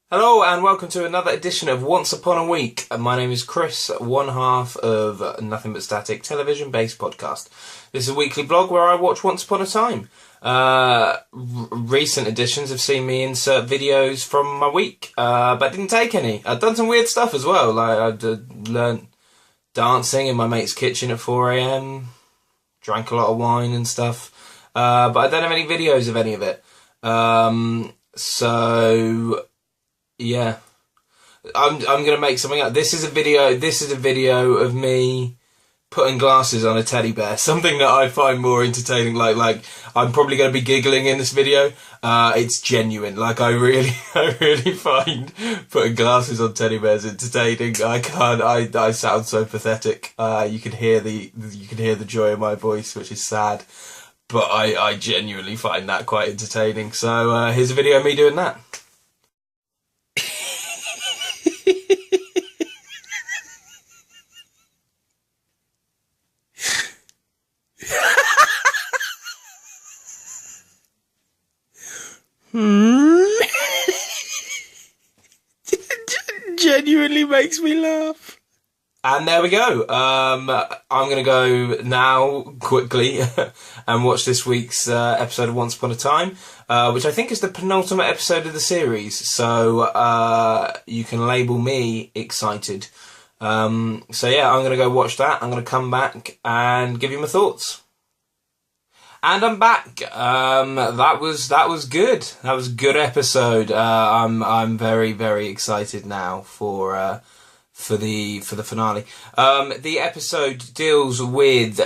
Hello and welcome to another edition of Once Upon a Week. My name is Chris, one half of Nothing But Static television-based podcast. This is a weekly blog where I watch Once Upon a Time. Recent editions have seen me insert videos from my week, but I didn't take any. I've done some weird stuff as well, like I've learnt dancing in my mate's kitchen at 4 AM, drank a lot of wine and stuff, but I don't have any videos of any of it. Yeah, I'm gonna make something up. This is a video of me putting glasses on a teddy bear. Something that I find more entertaining. Like I'm probably gonna be giggling in this video. It's genuine. Like I really find putting glasses on teddy bears entertaining. I can't. I sound so pathetic. You can hear the joy in my voice, which is sad. But I genuinely find that quite entertaining. So here's a video of me doing that. Genuinely makes me laugh. And there we go. I'm going to go now, quickly, and watch this week's episode of Once Upon a Time, which I think is the penultimate episode of the series, so you can label me excited. So yeah, I'm going to go watch that. I'm going to come back and give you my thoughts. And I'm back. That was good. That was a good episode. I'm very, very excited now for the finale. The episode deals with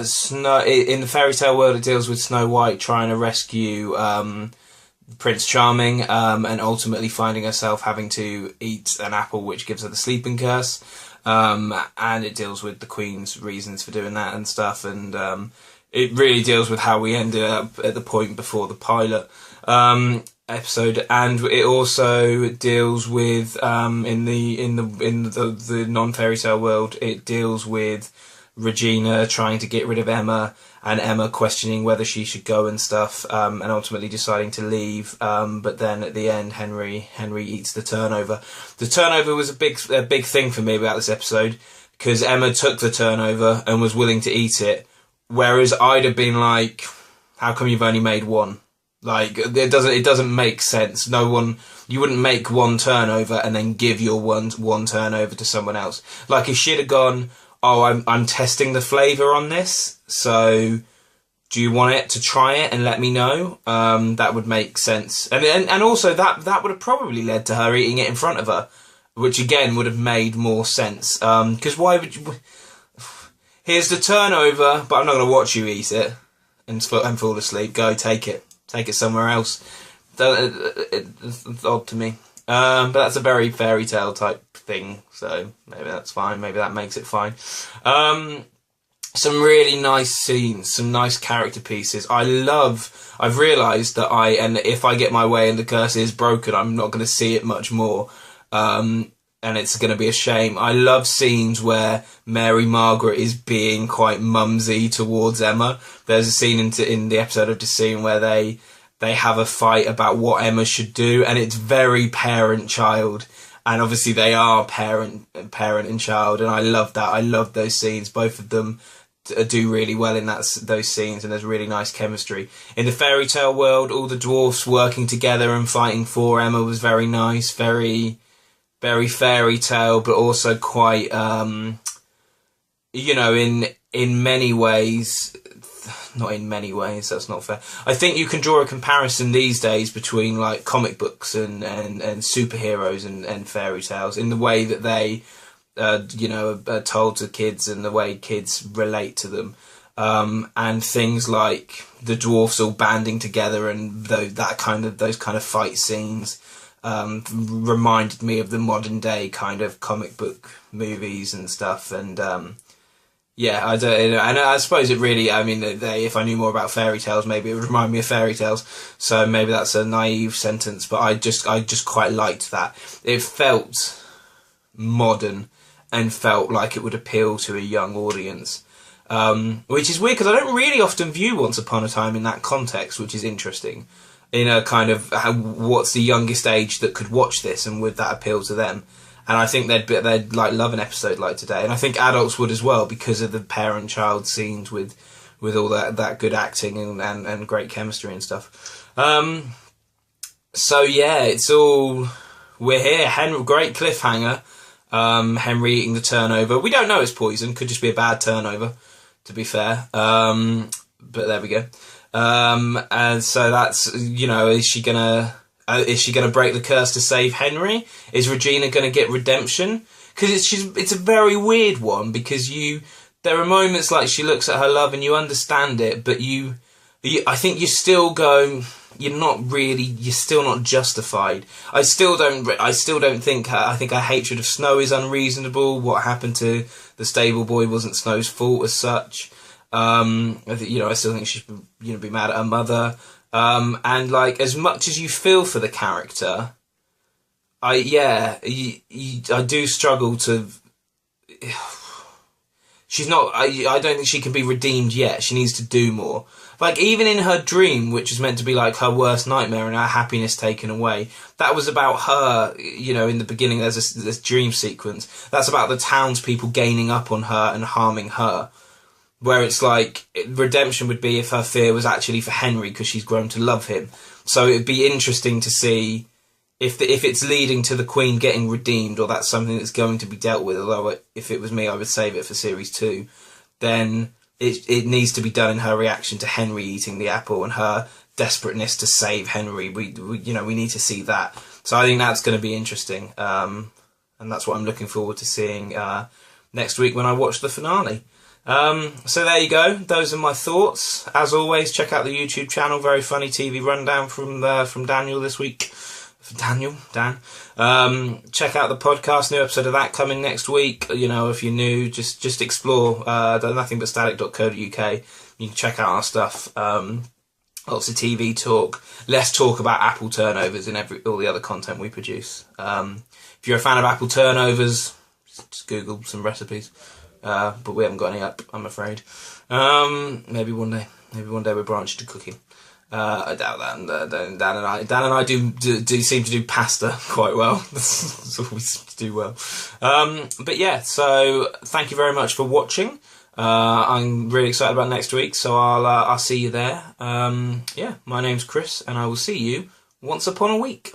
Snow in the fairy tale world. It deals with Snow White trying to rescue Prince Charming, and ultimately finding herself having to eat an apple which gives her the sleeping curse. And it deals with the Queen's reasons for doing that and stuff, and it really deals with how we ended up at the point before the pilot episode, and it also deals with in the non-fairy tale world, it deals with Regina trying to get rid of Emma, and Emma questioning whether she should go and stuff, and ultimately deciding to leave. But then at the end, Henry eats the turnover. The turnover was a big thing for me about this episode, because Emma took the turnover and was willing to eat it. Whereas I'd have been like, how come you've only made one? Like, it doesn't make sense. You wouldn't make one turnover and then give your one turnover to someone else. Like, if she'd have gone, oh, I'm testing the flavour on this, so do you want it to try it and let me know? That would make sense. And also that would have probably led to her eating it in front of her, which again would have made more sense. Because why would you... Here's the turnover, but I'm not going to watch you eat it and fall asleep. Go, take it. Take it somewhere else. It's odd to me. But that's a very fairy tale type thing, so maybe that's fine. Maybe that makes it fine. Some really nice scenes, some nice character pieces. I've realised that and if I get my way and the curse is broken, I'm not going to see it much more. And it's going to be a shame. I love scenes where Mary Margaret is being quite mumsy towards Emma. There's a scene in the episode I've just seen where they have a fight about what Emma should do, and it's very parent-child. And obviously they are parent and child, and I love that. I love those scenes. Both of them do really well in those scenes, and there's really nice chemistry. In the fairy tale world, all the dwarfs working together and fighting for Emma was very nice, very fairy tale, but also quite, in many ways, not in many ways, that's not fair. I think you can draw a comparison these days between like comic books and superheroes and fairy tales in the way that they, are told to kids and the way kids relate to them. And things like the dwarfs all banding together and those kind of fight scenes. Reminded me of the modern day kind of comic book movies and stuff, and I suppose it really, if I knew more about fairy tales, maybe it would remind me of fairy tales, so maybe that's a naive sentence, but I just quite liked that. It felt modern and felt like it would appeal to a young audience, which is weird because I don't really often view Once Upon a Time in that context, which is interesting. in a kind of what's the youngest age that could watch this, and would that appeal to them? And I think they'd like love an episode like today, and I think adults would as well, because of the parent-child scenes with all that good acting and great chemistry and stuff. So yeah, we're here. Great cliffhanger. Henry eating the turnover. We don't know it's poison. Could just be a bad turnover, to be fair. But there we go. And so that's, is she gonna break the curse to save Henry? Is Regina gonna get redemption? Because it's a very weird one, because there are moments like she looks at her love and you understand it, but I think you still go, you're still not justified. I still don't think I think her hatred of Snow is unreasonable. What happened to the stable boy wasn't Snow's fault as such. I still think she should, be mad at her mother. And like, as much as you feel for the character, I do struggle to. She's not. I don't think she can be redeemed yet. She needs to do more. Like, even in her dream, which is meant to be like her worst nightmare and her happiness taken away, that was about her. In the beginning, there's this dream sequence. That's about the townspeople gaining up on her and harming her. Where it's like, redemption would be if her fear was actually for Henry, because she's grown to love him. So it'd be interesting to see if it's leading to the Queen getting redeemed, or that's something that's going to be dealt with. Although if it was me, I would save it for series 2. Then it needs to be done in her reaction to Henry eating the apple and her desperateness to save Henry. We need to see that. So I think that's going to be interesting, and that's what I'm looking forward to seeing next week when I watch the finale. So there you go. Those are my thoughts. As always, check out the YouTube channel. Very funny TV rundown from Daniel this week. Dan. Check out the podcast. New episode of that coming next week. If you're new, just explore nothingButStatic.co.uk. You can check out our stuff. Lots of TV talk. Less talk about apple turnovers and all the other content we produce. If you're a fan of apple turnovers, just Google some recipes. But we haven't got any up, I'm afraid. Maybe one day we'll branch to cooking. I doubt that. And Dan and I do seem to do pasta quite well. That's all we seem to do well. But yeah, so thank you very much for watching. I'm really excited about next week, so I'll see you there. My name's Chris, and I will see you once upon a week.